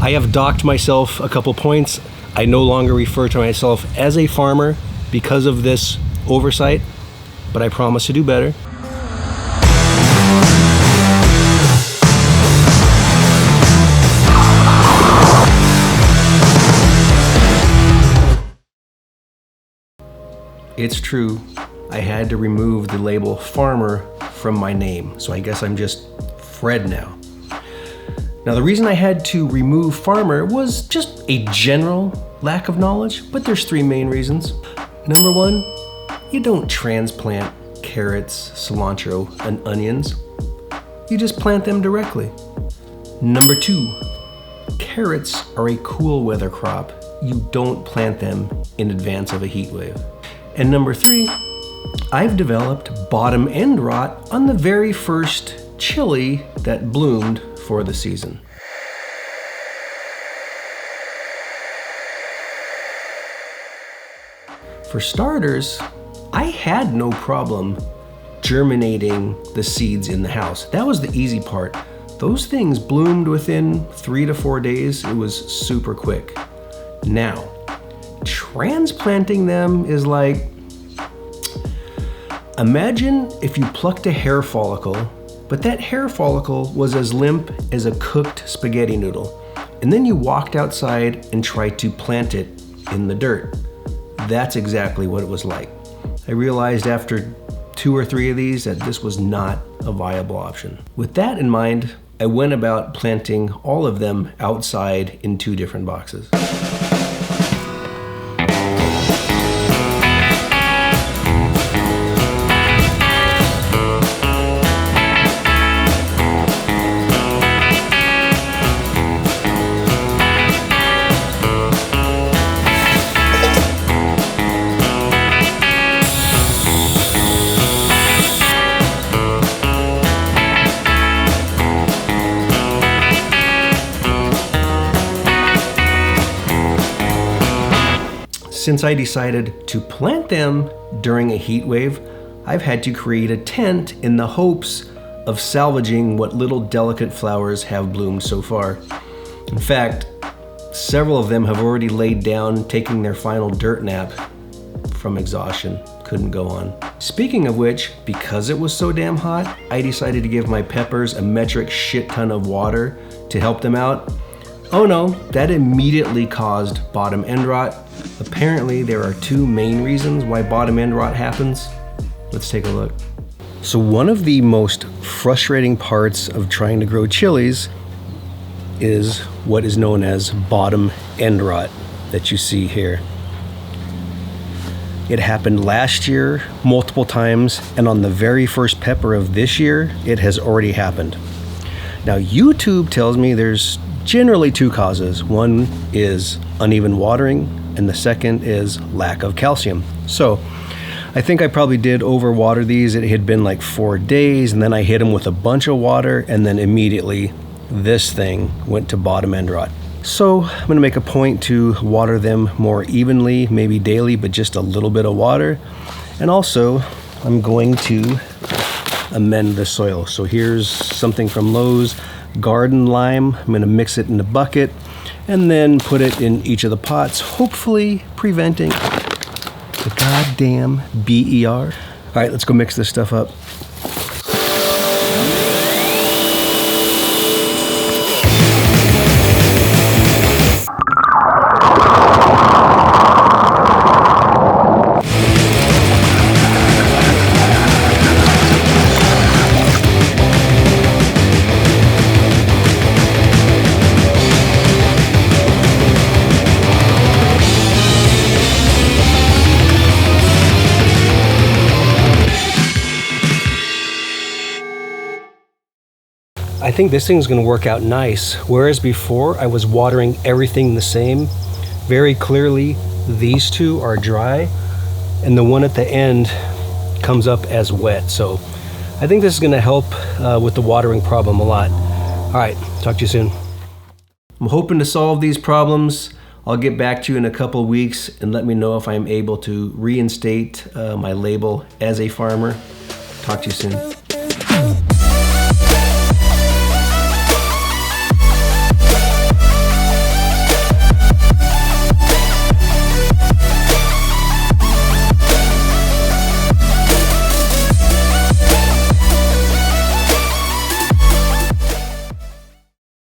I have docked myself a couple points. I no longer refer to myself as a farmer because of this oversight, but I promise to do better. It's true, I had to remove the label farmer from my name, so I guess I'm just Fred now. Now the reason I had to remove farmer was just a general lack of knowledge, but there's three main reasons. Number one, you don't transplant carrots, cilantro, and onions. You just plant them directly. Number two, carrots are a cool weather crop. You don't plant them in advance of a heat wave. And number three, I've developed bottom end rot on the very first chili that bloomed for the season. For starters, I had no problem germinating the seeds in the house. That was the easy part. Those things bloomed within 3 to 4 days. It was super quick. Now, transplanting them is like, imagine if you plucked a hair follicle, but that hair follicle was as limp as a cooked spaghetti noodle, and then you walked outside and tried to plant it in the dirt. That's exactly what it was like. I realized after 2 or 3 of these that this was not a viable option. With that in mind, I went about planting all of them outside in 2 different boxes. Since I decided to plant them during a heat wave, I've had to create a tent in the hopes of salvaging what little delicate flowers have bloomed so far. In fact, several of them have already laid down, taking their final dirt nap from exhaustion. Couldn't go on. Speaking of which, because it was so damn hot, I decided to give my peppers a metric shit ton of water to help them out. Oh no, that immediately caused bottom end rot. Apparently there are 2 main reasons why bottom end rot happens. Let's take a look. So one of the most frustrating parts of trying to grow chilies is what is known as bottom end rot that you see here. It happened last year multiple times, and on the very first pepper of this year, it has already happened. Now YouTube tells me there's generally 2 causes. One is uneven watering, and the second is lack of calcium. So I think I probably did overwater these. It had been like 4 days, and then I hit them with a bunch of water, and then immediately this thing went to bottom end rot. So I'm gonna make a point to water them more evenly, maybe daily, but just a little bit of water. And also I'm going to amend the soil. So here's something from Lowe's, garden lime. I'm gonna mix it in a bucket and then put it in each of the pots, hopefully preventing the goddamn BER. All right, let's go mix this stuff up. I think this thing's gonna work out nice. Whereas before I was watering everything the same, very clearly these 2 are dry and the one at the end comes up as wet. So I think this is gonna help with the watering problem a lot. All right, talk to you soon. I'm hoping to solve these problems. I'll get back to you in a couple weeks and let me know if I'm able to reinstate my label as a farmer. Talk to you soon.